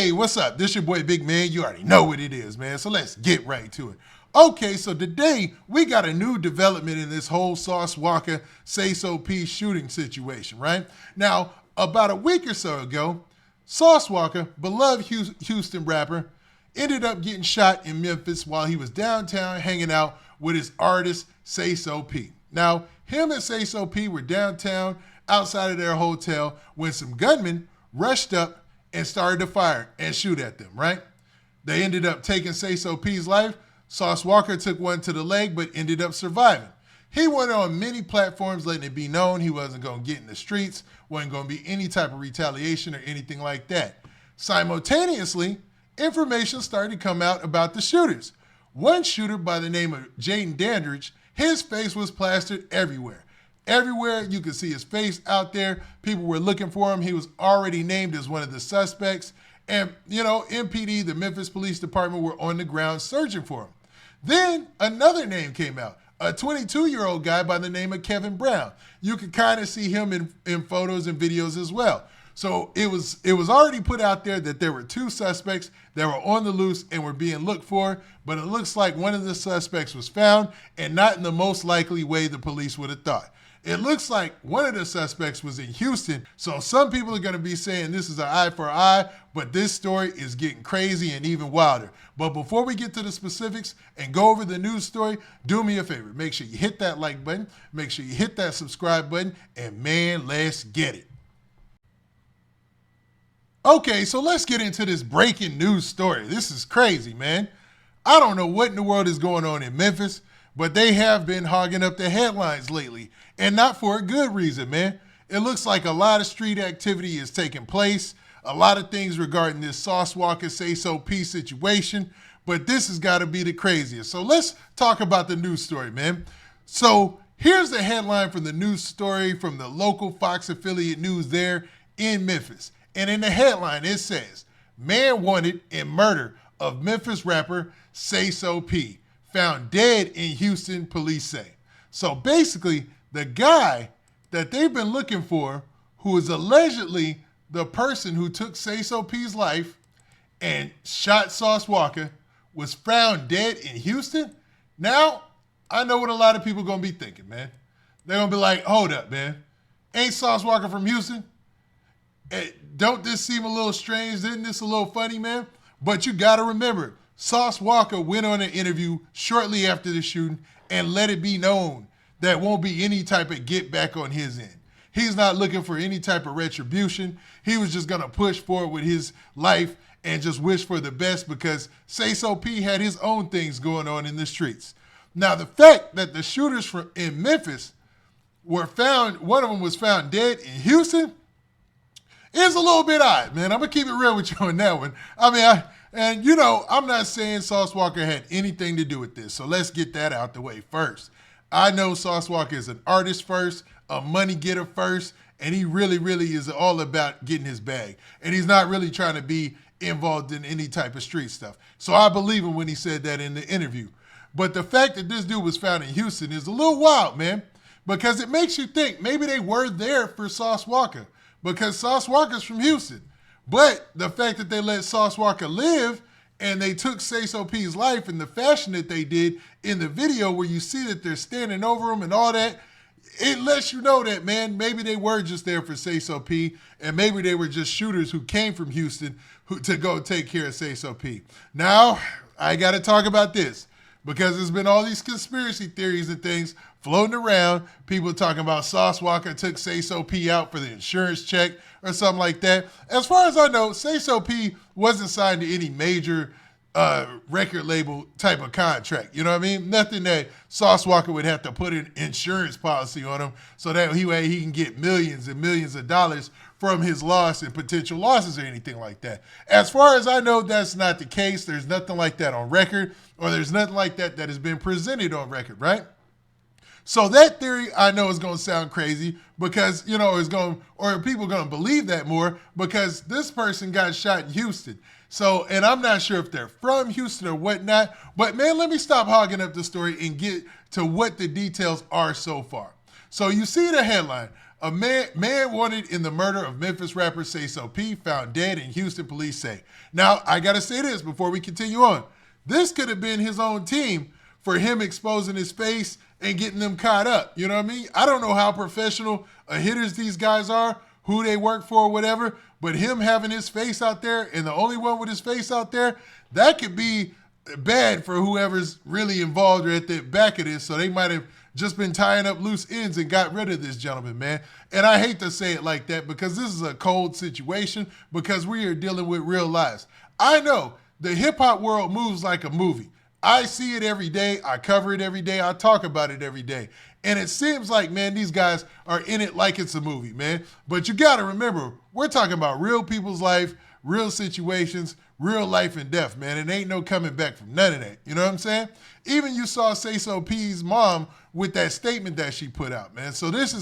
Hey, what's up? This your boy Big Man. You already know what it is, man. So let's get right to it. Okay, so today we got a new development in this whole Sauce Walka Sayso P shooting situation, right? Now, about a week or so ago, Sauce Walka, beloved Houston rapper, ended up getting shot in Memphis while he was downtown hanging out with his artist Sayso P. Now, him and Sayso P were downtown outside of their hotel when some gunmen rushed up and started to fire and shoot at them, right? They ended up taking Sayso P's life. Sauce Walka took one to the leg but ended up surviving. He went on many platforms letting it be known he wasn't going to get in the streets, wasn't going to be any type of retaliation or anything like that. Simultaneously, information started to come out about the shooters. One shooter by the name of Jayden Dandridge, his face was plastered everywhere. Everywhere you could see his face out there. People were looking for him. He was already named as one of the suspects. And, MPD, the Memphis Police Department, were on the ground searching for him. Then another name came out, a 22-year-old guy by the name of Kevin Brown. You could kind of see him in photos and videos as well. So it was already put out there that there were two suspects that were on the loose and were being looked for, but it looks like one of the suspects was found and not in the most likely way the police would have thought. It looks like one of the suspects was in Houston, so some people are going to be saying this is an eye for eye, but this story is getting crazy and even wilder. But before we get to the specifics and go over the news story, do me a favor. Make sure you hit that like button, make sure you hit that subscribe button, and man, let's get it. Okay, so let's get into this breaking news story. This is crazy, man. I don't know what in the world is going on in Memphis, but they have been hogging up the headlines lately, and not for a good reason, man. It looks like a lot of street activity is taking place, a lot of things regarding this Sauce Walka Sayso P situation, but this has got to be the craziest. So let's talk about the news story, man. So here's the headline from the news story from the local Fox affiliate news there in Memphis. And in the headline, it says, "Man wanted in murder of Memphis rapper Sayso P. Found dead in Houston, police say." So basically, the guy that they've been looking for, who is allegedly the person who took Sayso P's life and shot Sauce Walka, was found dead in Houston. Now, I know what a lot of people are going to be thinking, man. They're going to be like, hold up, man. Ain't Sauce Walka from Houston? Don't this seem a little strange? Isn't this a little funny, man? But you got to remember, Sauce Walka went on an interview shortly after the shooting and let it be known that won't be any type of get back on his end. He's not looking for any type of retribution. He was just going to push forward with his life and just wish for the best because Sayso P had his own things going on in the streets. Now, the fact that the shooters in Memphis were found, one of them was found dead in Houston, is a little bit odd, man. I'm going to keep it real with you on that one. I'm not saying Sauce Walka had anything to do with this, so let's get that out the way first. I know Sauce Walka is an artist first, a money getter first, and he really, really is all about getting his bag. And he's not really trying to be involved in any type of street stuff. So I believe him when he said that in the interview. But the fact that this dude was found in Houston is a little wild, man, because it makes you think maybe they were there for Sauce Walka, because Sauce Walka's from Houston. But the fact that they let Sauce Walka live and they took Sayso P's life in the fashion that they did in the video where you see that they're standing over him and all that, it lets you know that, man, maybe they were just there for Sayso P and maybe they were just shooters who came from Houston to go take care of Sayso P. Now, I got to talk about this because there's been all these conspiracy theories and things floating around, people talking about Sauce Walka took Sayso P out for the insurance check or something like that. As far as I know, Sayso P wasn't signed to any major record label type of contract. You know what I mean? Nothing that Sauce Walka would have to put an insurance policy on him so that he can get millions and millions of dollars from his loss and potential losses or anything like that. As far as I know, that's not the case. There's nothing like that on record, or there's nothing like that that has been presented on record, right? So that theory I know is going to sound crazy because, people are going to believe that more because this person got shot in Houston. So, and I'm not sure if they're from Houston or whatnot, but man, let me stop hogging up the story and get to what the details are so far. So you see the headline. A man wanted in the murder of Memphis rapper Sayso P found dead in Houston, police say. Now, I got to say this before we continue on. This could have been his own team for him exposing his face and getting them caught up. You know what I mean? I don't know how professional hitters these guys are, who they work for, whatever, but him having his face out there and the only one with his face out there, that could be bad for whoever's really involved or at the back of this. So they might have just been tying up loose ends and got rid of this gentleman, man. And I hate to say it like that because this is a cold situation because we are dealing with real lives. I know the hip-hop world moves like a movie. I see it every day. I cover it every day. I talk about it every day. And it seems like, man, these guys are in it like it's a movie, man. But you got to remember, we're talking about real people's life, real situations, real life and death, man. And ain't no coming back from none of that. You know what I'm saying? Even you saw Sayso P's mom with that statement that she put out, man. So this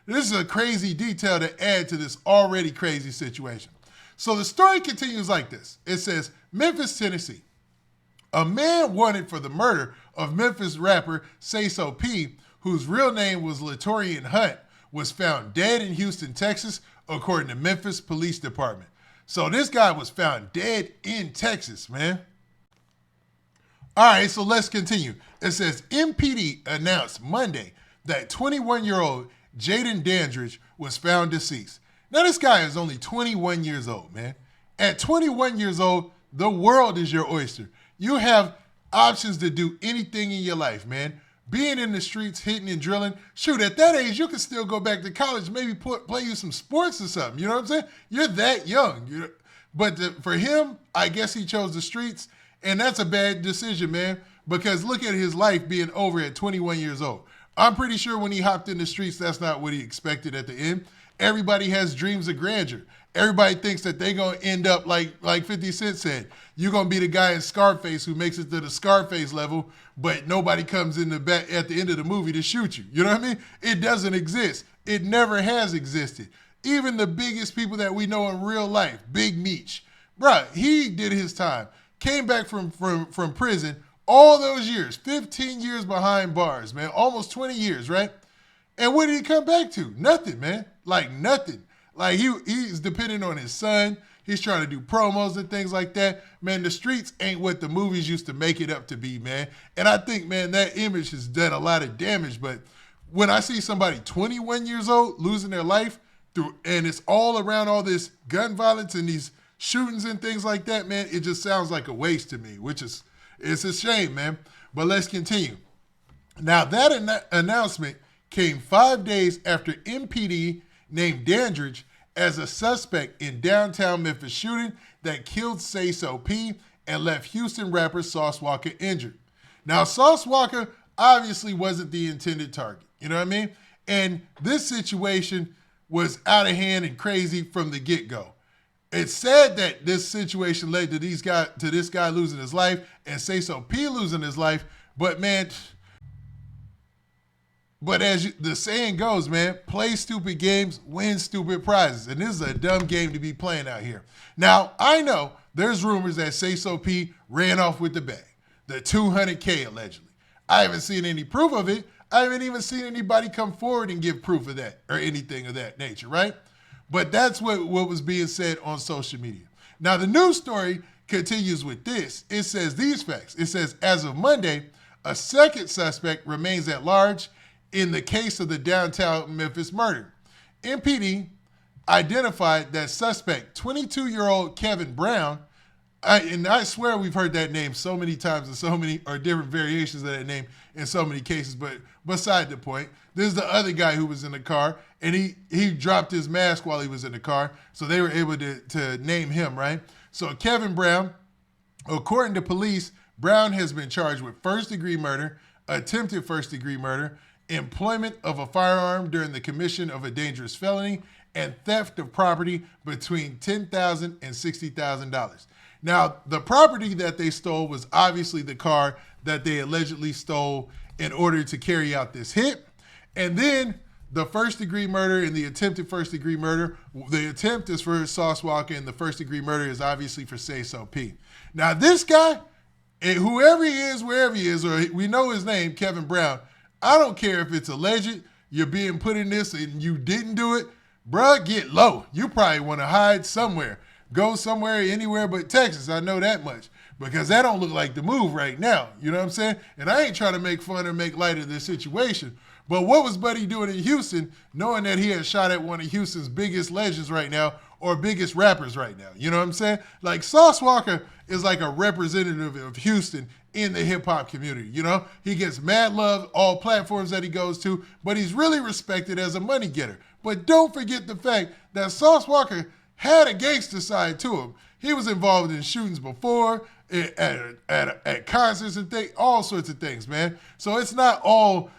is a crazy detail to add to this already crazy situation. So the story continues like this. It says, Memphis, Tennessee. A man wanted for the murder of Memphis rapper Sayso P, whose real name was Latorian Hunt, was found dead in Houston, Texas, according to Memphis Police Department. So this guy was found dead in Texas, man. All right, so let's continue. It says MPD announced Monday that 21-year-old Jayden Dandridge was found deceased. Now, this guy is only 21 years old, man. At 21 years old, the world is your oyster. You have options to do anything in your life, man. Being in the streets, hitting and drilling. Shoot, at that age, you can still go back to college, maybe play you some sports or something. You know what I'm saying? You're that young. But for him, I guess he chose the streets, and that's a bad decision, man, because look at his life being over at 21 years old. I'm pretty sure when he hopped in the streets, that's not what he expected at the end. Everybody has dreams of grandeur. Everybody thinks that they're going to end up like 50 Cent said. You're going to be the guy in Scarface who makes it to the Scarface level, but nobody comes in the back at the end of the movie to shoot you. You know what I mean? It doesn't exist. It never has existed. Even the biggest people that we know in real life, Big Meech, bruh, he did his time. Came back from prison all those years, 15 years behind bars, man, almost 20 years, right? And what did he come back to? Nothing, man. Like nothing. Like he's dependent on his son. He's trying to do promos and things like that. Man, the streets ain't what the movies used to make it up to be, man. And I think, man, that image has done a lot of damage. But when I see somebody 21 years old losing their life and it's all around all this gun violence and these shootings and things like that, man, it just sounds like a waste to me, it's a shame, man. But let's continue. Now, that announcement came 5 days after MPD named Dandridge as a suspect in downtown Memphis shooting that killed Sayso P and left Houston rapper Sauce Walka injured. Now, Sauce Walka obviously wasn't the intended target, you know what I mean? And this situation was out of hand and crazy from the get-go. It's sad that this situation led to this guy losing his life and Sayso P losing his life, but man, as the saying goes, man, play stupid games, win stupid prizes. And this is a dumb game to be playing out here. Now, I know there's rumors that Sayso P ran off with the bag, the $200K allegedly. I haven't seen any proof of it. I haven't even seen anybody come forward and give proof of that or anything of that nature, right? But that's what was being said on social media. Now, the news story continues with this. It says these facts. It says, as of Monday, a second suspect remains at large in the case of the downtown Memphis murder. MPD identified that suspect, 22-year-old Kevin Brown, and I swear we've heard that name so many times and so many or different variations of that name in so many cases, but beside the point, there's the other guy who was in the car, and he dropped his mask while he was in the car, so they were able to name him, right? So Kevin Brown, according to police, Brown has been charged with first-degree murder, attempted first-degree murder, employment of a firearm during the commission of a dangerous felony, and theft of property between $10,000 and $60,000. Now, the property that they stole was obviously the car that they allegedly stole in order to carry out this hit. And then the first-degree murder and the attempted first-degree murder, the attempt is for Sauce Walka and the first-degree murder is obviously for Sayso P. Now, this guy, whoever he is, wherever he is, or we know his name, Kevin Brown, I don't care if it's alleged. you're being put in this and you didn't do it, bruh, get low. You probably want to hide somewhere. Go somewhere, anywhere but Texas. I know that much. Because that don't look like the move right now. You know what I'm saying? And I ain't trying to make fun or make light of this situation. But what was Buddy doing in Houston, knowing that he had shot at one of Houston's biggest legends right now or biggest rappers right now? You know what I'm saying? Like, Sauce Walka is like a representative of Houston in the hip-hop community. You know, he gets mad love, all platforms that he goes to, but he's really respected as a money getter. But don't forget the fact that Sauce Walka had a gangster side to him. He was involved in shootings before, at concerts and things, all sorts of things, man. So it's not all,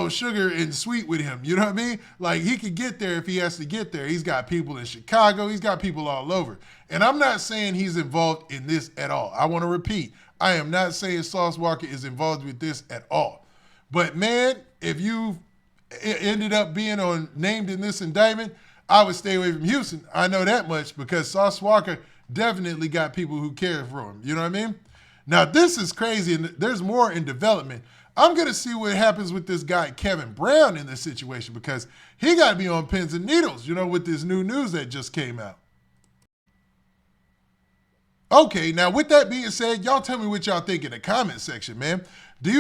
sugar and sweet with him. You know what I mean? Like, he could get there if he has to get there. He's got people in Chicago. He's got people all over. And I'm not saying he's involved in this at all. I want to repeat, I am not saying Sauce Walka is involved with this at all. But, man, if you ended up being named in this indictment, I would stay away from Houston. I know that much because Sauce Walka definitely got people who care for him. You know what I mean? Now, this is crazy, and there's more in development. I'm going to see what happens with this guy, Kevin Brown, in this situation because he got to be on pins and needles, with this new news that just came out. Okay, now with that being said, y'all tell me what y'all think in the comment section, man. Do you